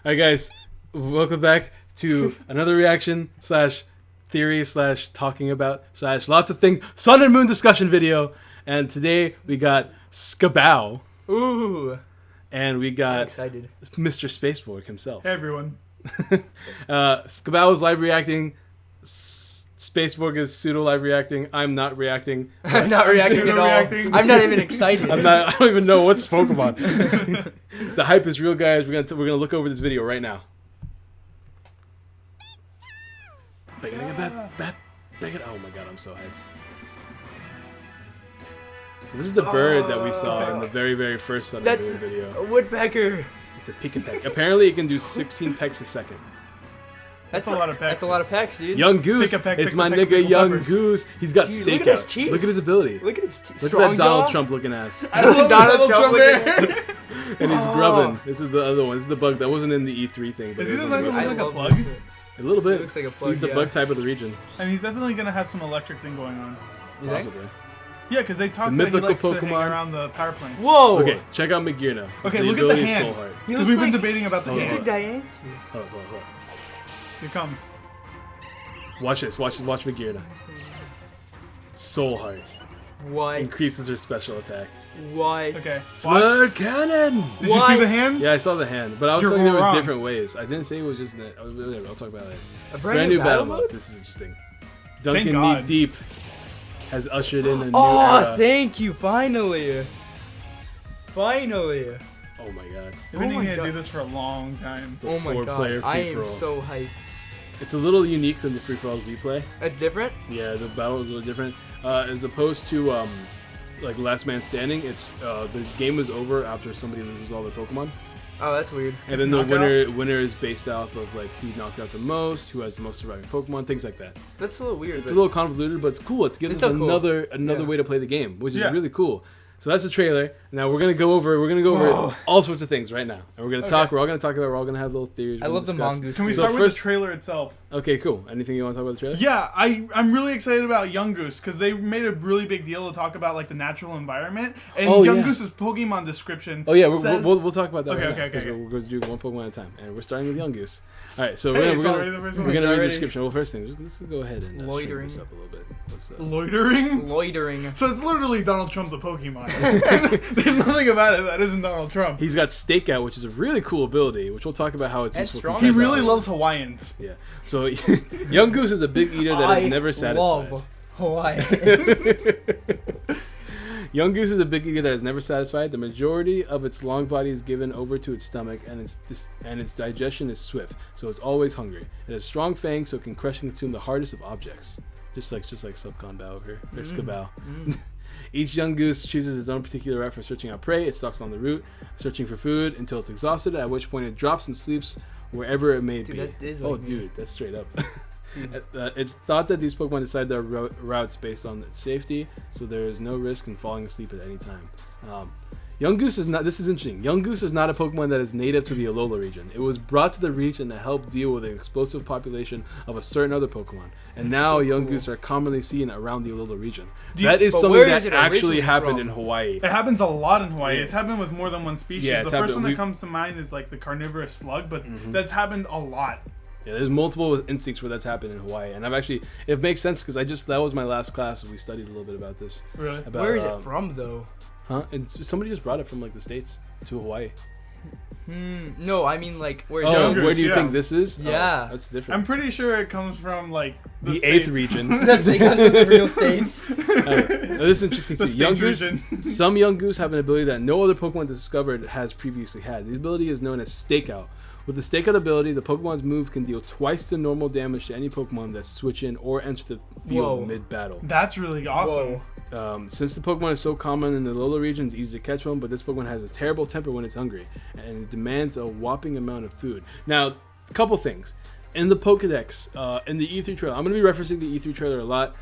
All right, guys, welcome back to another reaction / theory / talking about / lots of things Sun and Moon discussion video. And today we got Skabao. Ooh. And we got excited. Mr. Spaceborg himself. Hey everyone. Skabao is live reacting. Spaceborg is pseudo live reacting. I'm not reacting. I'm not reacting at all. I'm not even excited. I don't even know what's Pokemon. The hype is real, guys. We're gonna look over this video right now. Oh my god, I'm so hyped. So this is the bird that we saw in the very first Sun and Moon video. A woodpecker. It's a Pikapeck. Apparently it can do 16 pecks a second. That's a lot of pecks. That's a lot of pecks, dude. Young Goose. It's my nigga Young Goose. He's got Dude, stakeout. look at his teeth. Look at his ability. Look at his teeth. Look at that Donald Trump looking ass. I love Donald Trump hair. And he's grubbing. This is the other one. This is the bug that wasn't in the E3 thing. But Is he it was designing on the like website. a plug? A little bit. He looks like a plug, He's the bug type of the region. And he's definitely gonna have some electric thing going on. Possibly. Yeah, because they talked The about he mythical likes to hang Pokemon. around the power plants. Whoa. Okay, check out McGear now. Okay, The look at the ability is hand. Soul Heart. Because we've been debating about the Oh, He hand. took Diane's. Hold on. Here comes. Watch this. Watch McGear now. Soul Heart. What? Increases her special attack. What? Okay. Watch. Flare Cannon! Did you see the hand? Yeah, I saw the hand, but I was You're saying there was wrong. different ways. I didn't say it was just that. Whatever, I'll talk about it later. A Brand new battle mode? mode. This is interesting. Duncan God. Knee Deep has ushered in a new Oh, era. thank you. Finally. Finally. Oh my god. We've been Oh my needing to God. do this for a long time. It's a Oh my god. four-player I am free-for-all. so hyped. It's a little unique from the free-for-alls we play. It's different? Yeah, the battle is a little different. As opposed to like Last Man Standing, it's the game is over after somebody loses all their Pokemon. Oh, that's weird. And then the winner is based off of like who knocked out the most, who has the most surviving Pokemon, things like that. That's a little weird. It's a little convoluted, but it's cool. It gives us so cool. another way to play the game, which is Yeah. really cool. So that's the trailer. Now we're gonna go over all sorts of things right now, and we're gonna talk. We're all gonna talk about. We're all gonna have little theories. I love the discuss. mongoose. Can we So start with first- the trailer itself? Okay, cool. Anything you want to talk about the trailer? Yeah, I'm really excited about Young Goose because they made a really big deal to talk about like the natural environment and Young Goose's Pokemon description. Oh yeah, says, we'll talk about that. Okay, right now, okay. 'cause We're going to do one Pokemon at a time, and we're starting with Young Goose. All right, so Hey, we're it's already the first one. gonna read the Already. description. Well, first thing, let's go ahead and shrink Loitering. this up a little bit. Loitering. Loitering. So it's literally Donald Trump the Pokemon. There's nothing about it that isn't Donald Trump. He's got Stakeout, which is a really cool ability, which we'll talk about how it's And useful. strong. He compared to really others. loves Hawaiians. Yeah. So Young Goose is a big eater that is never satisfied. Love Hawaii. Young Goose is a big eater that is never satisfied. The majority of its long body is given over to its stomach, and its digestion is swift, so it's always hungry. It has strong fangs, so it can crush and consume the hardest of objects, just like Subcon Bao over here, or Skabao. Each young goose chooses its own particular route for searching out prey. It stalks on the route, searching for food until it's exhausted, at which point it drops and sleeps wherever it may be. That is Oh, like me. dude, that's straight up. It's thought that these Pokemon decide their routes based on its safety, so there is no risk in falling asleep at any time. Young Goose is not. This is interesting. Young Goose is not a Pokemon that is native to the Alola region. It was brought to the region to help deal with an explosive population of a certain other Pokemon, and now Young Goose are commonly seen around the Alola region. That is but something where that is it actually originally happened from? in Hawaii. It happens a lot in Hawaii. Yeah. It's happened with more than one species. Yeah, The it's first happened- one that comes to mind is like the carnivorous slug, but that's happened a lot. Yeah, there's multiple instincts where that's happened in Hawaii, and it makes sense because that was my last class. We studied a little bit about this. Really? About, Where is it from, though? Huh? And somebody just brought it from like the States to Hawaii. No, I mean like where? Oh, Young where Goose, do you yeah. think this is? Yeah. Oh, that's different. I'm pretty sure it comes from like The States. 8th region. That's like the real states. Now, this is interesting The too. Young States Goose, region. some Young Goose have an ability that no other Pokemon discovered has previously had. The ability is known as Stakeout. With the Stakeout ability, the Pokemon's move can deal twice the normal damage to any Pokemon that switch in or enter the field Whoa. mid-battle. That's really awesome. Since the Pokemon is so common in the Alola region, it's easy to catch one, but this Pokemon has a terrible temper when it's hungry, and it demands a whopping amount of food. Now, a couple things. In the Pokedex, in the E3 trailer, I'm going to be referencing the E3 trailer a lot.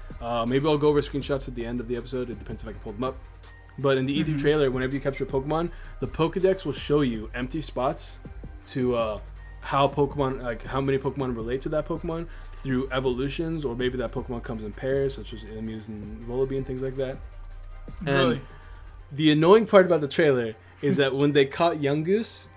Maybe I'll go over screenshots at the end of the episode. It depends if I can pull them up. But in the E3 trailer, whenever you capture a Pokemon, the Pokedex will show you empty spots to how many Pokemon relate to that Pokemon through evolutions, or maybe that Pokemon comes in pairs, such as Emus and Volibee and things like that. And Really? the annoying part about the trailer is that when they caught Young Goose,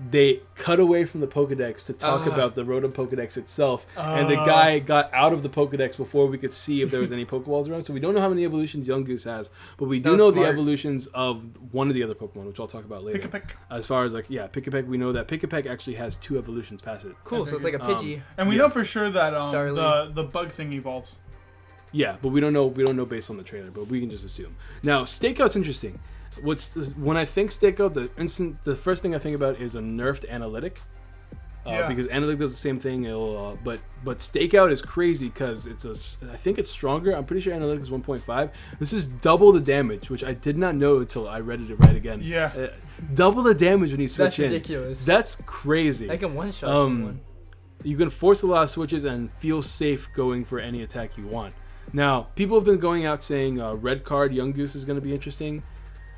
they cut away from the Pokedex to talk about the Rotom Pokedex itself, and the guy got out of the Pokedex before we could see if there was any Pokeballs around. So we don't know how many evolutions Yungoos has, but we do know the evolutions of one of the other Pokemon, which I'll talk about later. Pick-a-Peck. As far as Pick-a-Peck, we know that Pick-a-Peck actually has 2 evolutions past it. Cool, so it's like a Pidgey. And we know for sure that the bug thing evolves. Yeah, but we don't know based on the trailer, but we can just assume. Now, Stakeout's interesting. When I think Stakeout, the first thing I think about is a nerfed Analytic. Because Analytic does the same thing. But Stakeout is crazy because I think it's stronger. I'm pretty sure Analytic is 1.5. This is double the damage, which I did not know until I read it right again. Yeah. Double the damage when you switch in. That's ridiculous. That's crazy. I can one-shot someone. You can force a lot of switches and feel safe going for any attack you want. Now, people have been going out saying red card Yungoos is going to be interesting.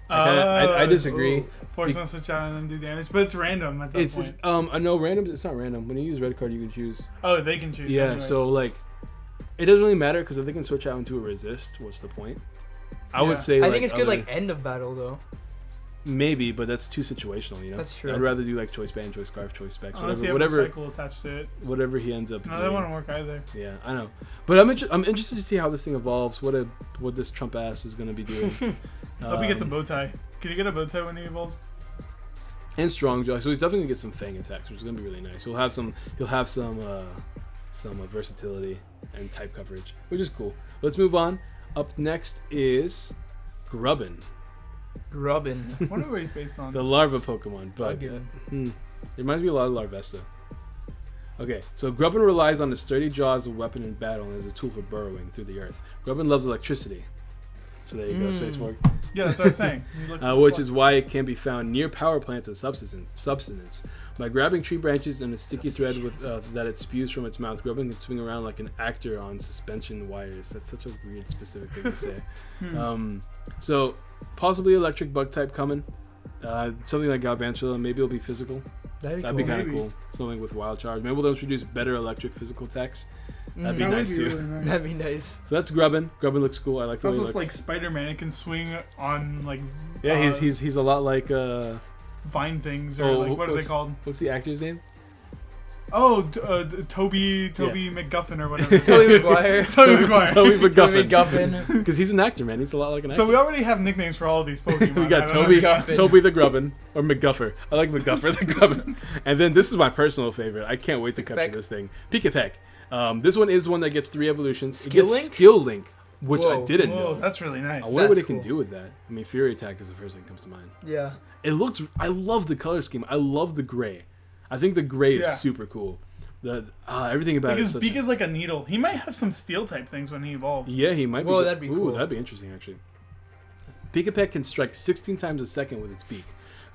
I disagree. Force them to switch out and then do damage, but it's random at that point. No, random. It's not random. When you use red card, you can choose. Oh, they can choose. Yeah, anyways. So it doesn't really matter because if they can switch out into a resist, what's the point? I would say. I think it's good end of battle though. Maybe, but that's too situational, you know. That's true. I'd rather do choice band, choice scarf, choice specs, whatever cycle attached to it. Whatever he ends up. No, that wouldn't work either. Yeah, I know, but I'm interested to see how this thing evolves. What this Trump ass is going to be doing. I hope he gets a bow tie. Can you get a bow tie when he evolves? And strong jaw, so he's definitely gonna get some fang attacks, which is gonna be really nice. He'll have some versatility and type coverage, which is cool. Let's move on. Up next is Grubbin. I wonder what he's based on. The larva Pokemon, but it reminds me a lot of Larvesta. Okay, so Grubbin relies on his sturdy jaw as a weapon in battle and as a tool for burrowing through the earth. Grubbin loves electricity. So there you go, Space Morg. Yeah, that's what I was saying. Which is why it can be found near power plants of substance. By grabbing tree branches and a sticky thread that it spews from its mouth, Grubbin can swing around like an actor on suspension wires. That's such a weird, specific thing to say. So possibly electric bug type coming. Something like Galvantula. Maybe it'll be physical. That'd be kind of cool. Something with wild charge. Maybe they'll introduce better electric physical attacks. That'd be nice too. Really nice. That'd be nice. So that's Grubbin. Grubbin looks cool. I like the way he looks. Like Spider-Man. It can swing on Yeah, he's a lot like vine things or what are they called? What's the actor's name? Oh, Toby McGuffin or whatever. Toby Maguire. Toby McGuffin. Because he's an actor, man. He's a lot like an actor. So we already have nicknames for all of these Pokemon. We got Toby the Grubbin, or McGuffer. I like McGuffer the Grubbin. And then this is my personal favorite. I can't wait to capture this thing. Pick-a-Peck. This one is one that gets 3 evolutions. It gets Skill Link, which I didn't know. That's really nice. I wonder what it can do with that. I mean, Fury Attack is the first thing that comes to mind. Yeah. I love the color scheme. I love the gray. I think the gray is super cool. Everything about his beak is like a needle. He might have some steel type things when he evolves. Yeah, he might. Whoa, that'd be cool. That'd be interesting, actually. Pick-a-Peck can strike 16 times a second with its beak.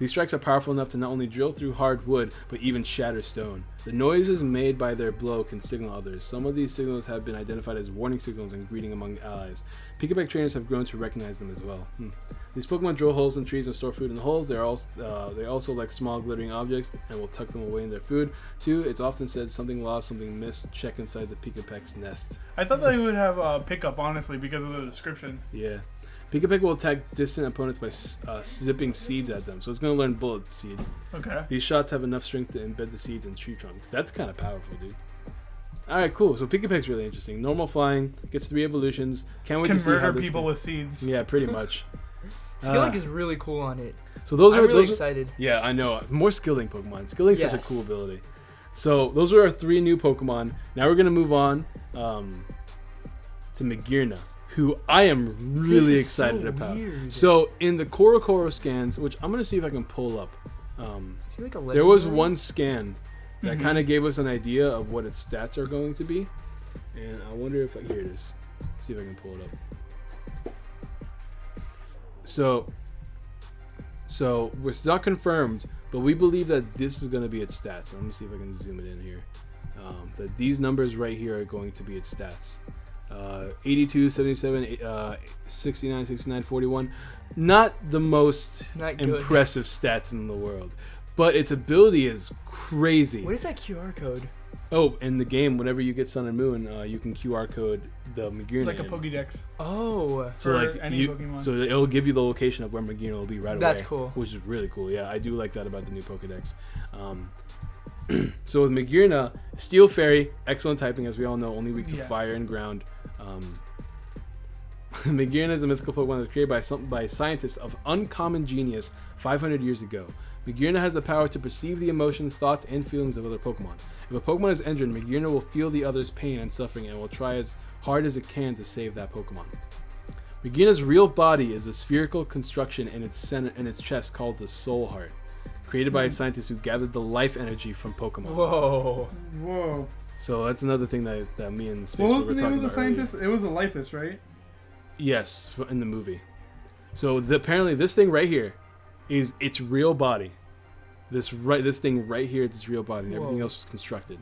These strikes are powerful enough to not only drill through hard wood, but even shatter stone. The noises made by their blow can signal others. Some of these signals have been identified as warning signals and greeting among allies. Pick-a-Peck trainers have grown to recognize them as well. These Pokemon drill holes in trees and store food in the holes. They also like small glittering objects and will tuck them away in their food. Too, it's often said something lost, something missed. Check inside the Pick-a-Peck's nest. I thought they would have a pickup, honestly, because of the description. Yeah. Pick-a-Peck will attack distant opponents by zipping seeds at them, so it's going to learn Bullet Seed. Okay. These shots have enough strength to embed the seeds in tree trunks. That's kind of powerful, dude. Alright, cool. So Pick-a-Peck's really interesting. Normal flying, gets 3 evolutions. Can't wait to see how this murder people with seeds. Yeah, pretty much. Skillink is really cool on it. So those I'm are really excited. Yeah, I know. More Skillink Pokemon. Skillink's such a cool ability. So those are our 3 new Pokemon. Now we're going to move on to Magearna, who I am really excited about. Weird. So in the Korokoro scans, which I'm going to see if I can pull up, there was one scan that kind of gave us an idea of what its stats are going to be. And I wonder if here it is. Let's see if I can pull it up. So it's not confirmed, but we believe that this is going to be its stats. So let me see if I can zoom it in here. That these numbers right here are going to be its stats. 82, 77, 69, 69, 41. Not the most impressive stats in the world, but its ability is crazy. What is that QR code? Oh, in the game, whenever you get Sun and Moon, you can QR code the Magearna. Like a in. Pokédex. Oh. So for like any Pokemon. so it'll give you the location of where Magearna will be right away. That's cool. Which is really cool. Yeah, I do like that about the new Pokédex. So with Magearna, Steel Fairy, excellent typing as we all know, only weak to fire and ground. Magearna is a mythical Pokemon that was created by scientists of uncommon genius 500 years ago. Magearna has the power to perceive the emotions, thoughts, and feelings of other Pokemon. If a Pokemon is injured, Magearna will feel the other's pain and suffering and will try as hard as it can to save that Pokemon. Magearna's real body is a spherical construction in its center, in its chest called the Soul Heart, created by scientists who gathered the life energy from Pokemon. Whoa. So that's another thing that me and Space What was were the talking name of the about scientist? It was a Lifus, right? Yes, in the movie. So apparently this thing right here is its real body. This thing right here is its real body, and everything else was constructed.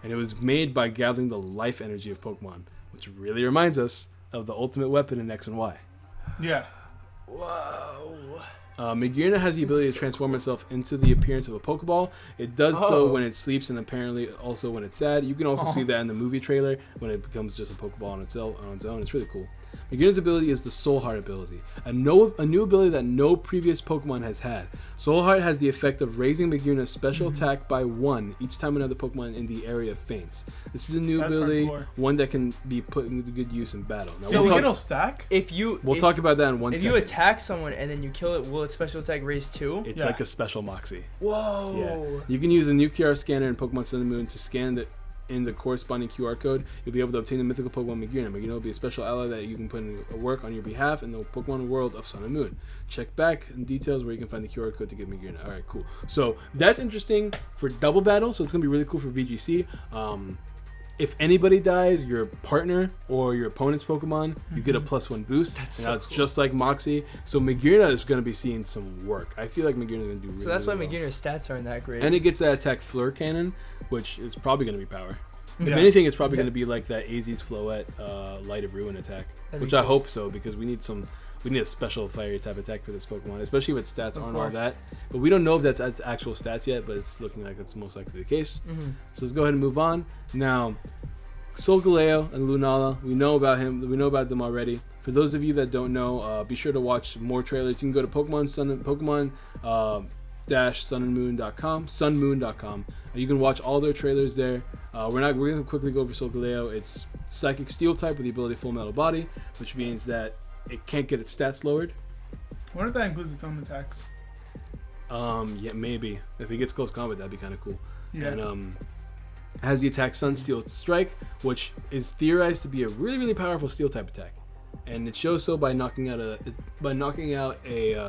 And it was made by gathering the life energy of Pokemon, which really reminds us of the ultimate weapon in X and Y. Yeah. Whoa. Magearna has the ability to transform itself into the appearance of a Pokeball. It does so when it sleeps and apparently also when it's sad. You can also see that in the movie trailer when it becomes just a Pokeball on its own. It's really cool. Magearna's ability is the Soul Heart ability, a new ability that no previous Pokemon has had. Soul Heart has the effect of raising Magearna's special attack by 1 each time another Pokemon in the area faints. This is a new ability, one that can be put into good use in battle. Now, So it'll stack? We'll talk about that in one second. If you attack someone and then you kill it, will its special attack raise too? It's like a special Moxie. Whoa. Yeah. You can use a new QR scanner in Pokemon Sun and Moon to scan in the corresponding QR code. You'll be able to obtain the mythical Pokemon Magearna. Magearna will be a special ally that you can put in work on your behalf in the Pokemon world of Sun and Moon. Check back in details where you can find the QR code to get Magearna. Alright, cool. So that's interesting for double battle, so it's going to be really cool for VGC. If anybody dies, your partner or your opponent's Pokemon, you get a +1 boost. Now it's just like Moxie. So Magearna is going to be seeing some work. I feel like Magearna is going to do really So that's why well. Magearna's stats aren't that great. And it gets that attack Fleur Cannon, which is probably going to be power. If anything, it's probably going to be like that AZ's Floette Light of Ruin attack, which I hope so, because we need a special fiery type attack for this Pokemon, especially if its stats aren't all that. But we don't know if that's its actual stats yet, but it's looking like that's most likely the case. So let's go ahead and move on. Now, Solgaleo and Lunala, we know about him. We know about them already. For those of you that don't know, be sure to watch more trailers. You can go to sunmoon.com. You can watch all their trailers there. We're going to quickly go over Solgaleo. It's Psychic Steel type with the ability Full Metal Body, which means that it can't get its stats lowered. I wonder if that includes its own attacks. Yeah, maybe. If it gets close combat, that'd be kind of cool. Yeah. And has the attack Sun Steel Strike, which is theorized to be a really, really powerful Steel type attack. And it shows so by knocking out a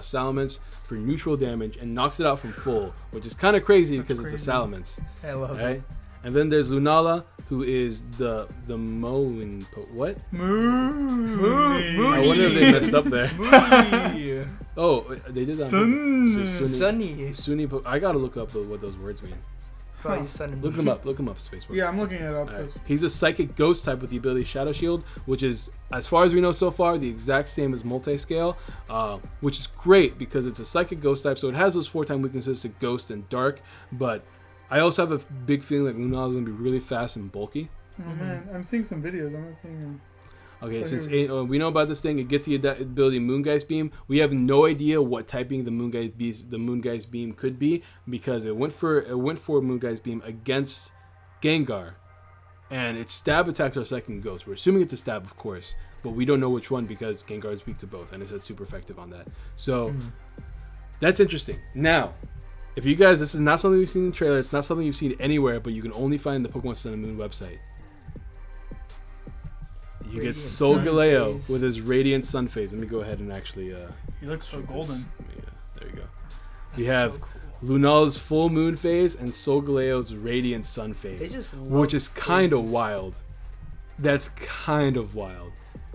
Salamence for neutral damage and knocks it out from full, which is kind of crazy because it's a Salamence. I love it. it. And then there's Lunala, who is the Moon. What? Moon. I wonder if they messed up there. Moony. Oh, they did that. Sunny. I gotta look up what those words mean. Probably Sun and Look them up, Spaceborne. Yeah, I'm looking it up. Right. He's a Psychic Ghost type with the ability Shadow Shield, which is, as far as we know so far, the exact same as Multiscale, which is great because it's a Psychic Ghost type, so it has those 4-time weaknesses to Ghost and Dark, but I also have a big feeling that Lunala is going to be really fast and bulky. Oh man, I'm seeing some videos. I'm not seeing Okay, since we know about this thing, it gets the ability Moongeist Beam. We have no idea what typing the Moongeist Beam could be because it went for Moongeist Beam against Gengar, and its stab attacks our second Ghost. We're assuming it's a stab, of course, but we don't know which one because Gengar is weak to both, and it said super effective on that. So that's interesting. Now, if you guys, this is not something we've seen in the trailer. It's not something you've seen anywhere, but you can only find the Pokemon Sun and Moon website. You get Solgaleo with his Radiant Sun Phase. Let me go ahead and actually... he looks so golden. Yeah, there you go. We have Lunala's Full Moon Phase and Solgaleo's Radiant Sun Phase, which is kind of wild. That's kind of wild.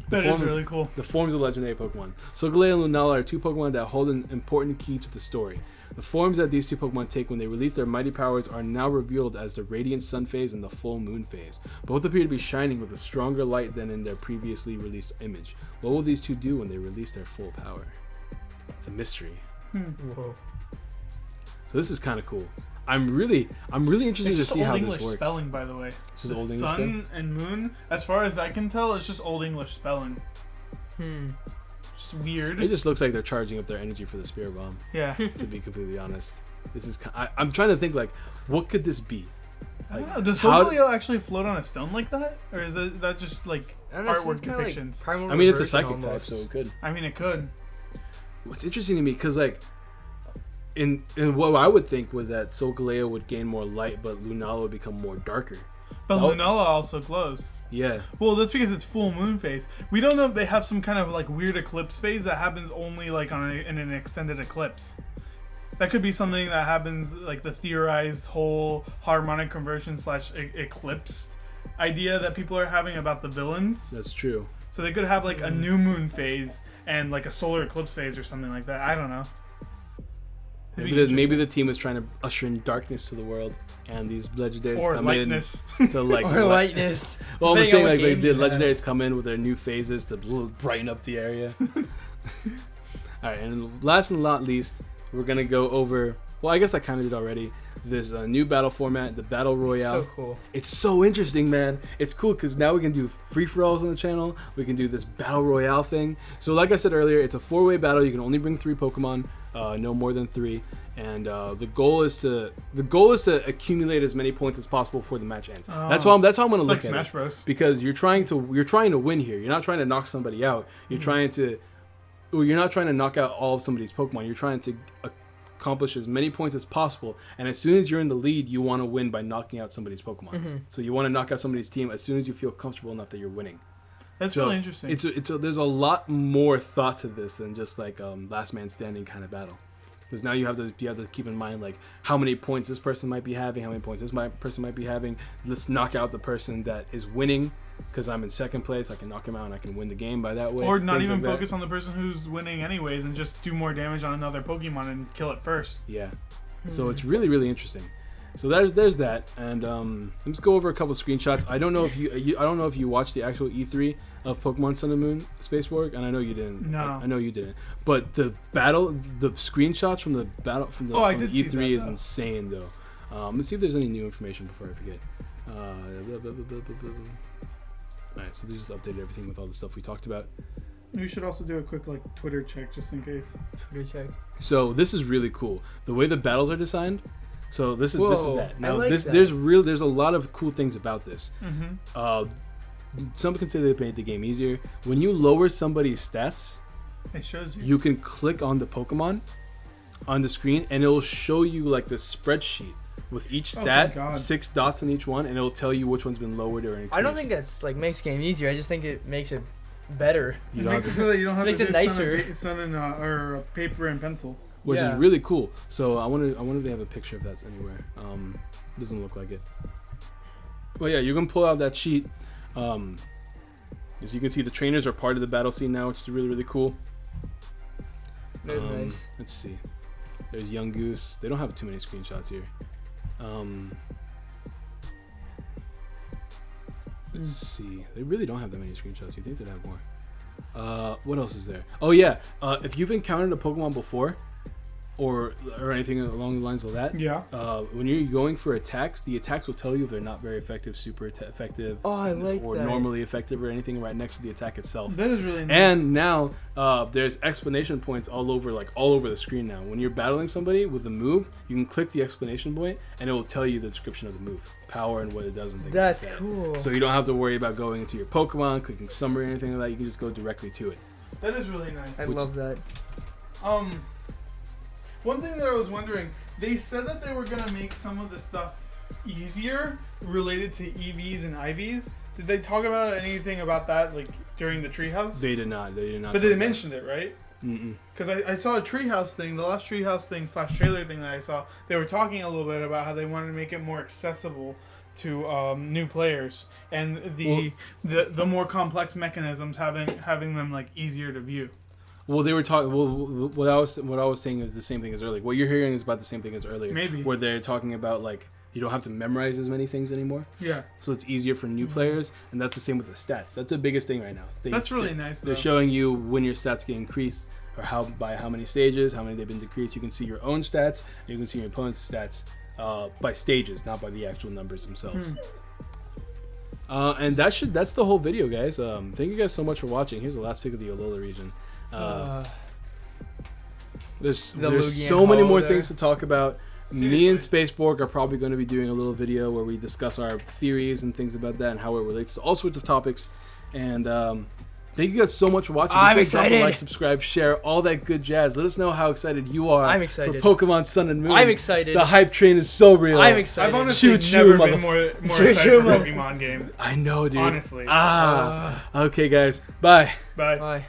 That is really cool. The forms of legendary Pokemon. Solgaleo and Lunala are two Pokemon that hold an important key to the story. The forms that these two Pokemon take when they release their mighty powers are now revealed as the Radiant Sun Phase and the Full Moon Phase. Both appear to be shining with a stronger light than in their previously released image. What will these two do when they release their full power? It's a mystery. Whoa. So this is kind of cool. I'm really interested It's to just see old how English this works. spelling, by the way. It's just The old English sun spelling? and moon, as far as I can tell, it's just old English spelling. Hmm. It's weird. It just looks like they're charging up their energy for the spirit bomb. Yeah. To be completely honest, this is. I'm trying to think like, what could this be? I don't Like, know. Does how- Solgaleo actually float on a stone like that, or is that just like I don't know, it artwork seems kinda like depictions? Primal I mean, it's a Reversion psychic type, almost. so it could. I mean, it could. What's interesting to me, because like, in what I would think was that Solgaleo would gain more light, but Lunala would become more darker. But Oh. Lunala also glows. Yeah. Well, that's because it's full moon phase. We don't know if they have some kind of like weird eclipse phase that happens only like in an extended eclipse. That could be something that happens, like the theorized whole harmonic conversion / eclipse idea that people are having about the villains. That's true. So they could have like a new moon phase and like a solar eclipse phase or something like that. I don't know. It'd be Maybe the team is trying to usher in darkness to the world, and these legendaries or come lightness. in to like. Or lightness. Well, I'm Depending saying on like what game the you have. legendaries come in with their new phases to brighten up the area. All right, and last and not least, we're gonna go over. Well, I guess I kind of did already. This new battle format, the battle royale. So cool. It's so interesting, man. It's cool because now we can do free for alls on the channel. We can do this battle royale thing. So, like I said earlier, it's a 4-way battle. You can only bring 3 Pokemon, no more than 3. And the goal is to accumulate as many points as possible before the match ends. Oh. That's how I'm gonna It's look like at Smash it. Bros. Because you're trying to win here. You're not trying to knock somebody out. You're trying to. Well, you're not trying to knock out all of somebody's Pokemon. You're trying to accomplish as many points as possible. And as soon as you're in the lead, you want to win by knocking out somebody's Pokemon. So you want to knock out somebody's team as soon as you feel comfortable enough that you're winning. That's So really interesting. there's a lot more thought to this than just like last man standing kind of battle. Because now you have to keep in mind like how many points this person might be having, how many points this person might be having. Let's knock out the person that is winning. Because I'm in second place, I can knock him out and I can win the game by that way. Or not Things even like that. focus on the person who's winning anyways and just do more damage on another Pokemon and kill it first. Yeah. So it's really, really interesting. So there's that, and let's go over a couple screenshots. I don't know if you watched the actual E3 of Pokemon Sun and Moon Space War, and I know you didn't. No. I know you didn't. But the screenshots from the battle from the, Oh, I from did the see E3 that, is though. insane though. Let's see if there's any new information before I forget. Alright, so they just updated everything with all the stuff we talked about. You should also do a quick like Twitter check just in case. Twitter check. So this is really cool. The way the battles are designed. So this is Whoa, that. I Now like this that. there's a lot of cool things about this. Some can say they made the game easier. When you lower somebody's stats, It shows you. you can click on the Pokemon on the screen and it'll show you like the spreadsheet with each Oh, stat, thank God. 6 dots on each one, and it'll tell you which one's been lowered or increased. I don't think that's like makes the game easier. I just think it makes it better. You It don't makes have it to- so that you don't have Makes to it do nicer. sun and or paper and pencil. which Yeah. is really cool. So I wonder if they have a picture of that anywhere. Doesn't look like it. But yeah, you can pull out that sheet. As you can see, the trainers are part of the battle scene now, which is really, really cool. Very nice. Let's see. There's Young Goose. They don't have too many screenshots here. Let's see. They really don't have that many screenshots. You think they'd have more? What else is there? Oh yeah. If you've encountered a Pokemon before, or anything along the lines of that, Yeah. when you're going for attacks, the attacks will tell you if they're not very effective, super effective, Oh, I like or that. normally effective, or anything right next to the attack itself. That is really nice. And now there's explanation points all over the screen now. When you're battling somebody with a move, you can click the explanation point and it will tell you the description of the move, power and what it does and things That's like that. cool. So you don't have to worry about going into your Pokemon, clicking summary or anything like that. You can just go directly to it. That is really nice. I love that. One thing that I was wondering, they said that they were gonna make some of the stuff easier related to EVs and IVs. Did they talk about anything about that, like during the treehouse? They did not. They did not. But talk they about mentioned it, right? it. Mm-mm. Because I saw a treehouse thing, the last treehouse thing / trailer thing that I saw. They were talking a little bit about how they wanted to make it more accessible to new players and the more complex mechanisms having them like easier to view. Well, they were talking. Well, what I was saying is the same thing as earlier. What you're hearing is about the same thing as earlier. Maybe. Where they're talking about like you don't have to memorize as many things anymore. Yeah, So it's easier for new players, and that's the same with the stats. That's the biggest thing right now. that's really nice. Though. They're showing you when your stats get increased, or by how many stages, how many they've been decreased. You can see your own stats, and you can see your opponent's stats by stages, not by the actual numbers themselves. And that's the whole video, guys. Thank you guys so much for watching. Here's the last pick of the Alola region. There's so many more things to talk about. Seriously. Me and Spaceborg are probably going to be doing a little video where we discuss our theories and things about that and how it relates to all sorts of topics. And thank you guys so much for watching. I'm Be sure to drop a excited. like, subscribe, share, all that good jazz. Let us know how excited you are I'm excited. for Pokemon Sun and Moon. I'm excited. The hype train is so real. I'm excited. I've honestly Shoot you, never been motherf- more Shoot excited you, for mother- Pokemon games. I know, dude. Honestly. Okay, guys. Bye. Bye. Bye.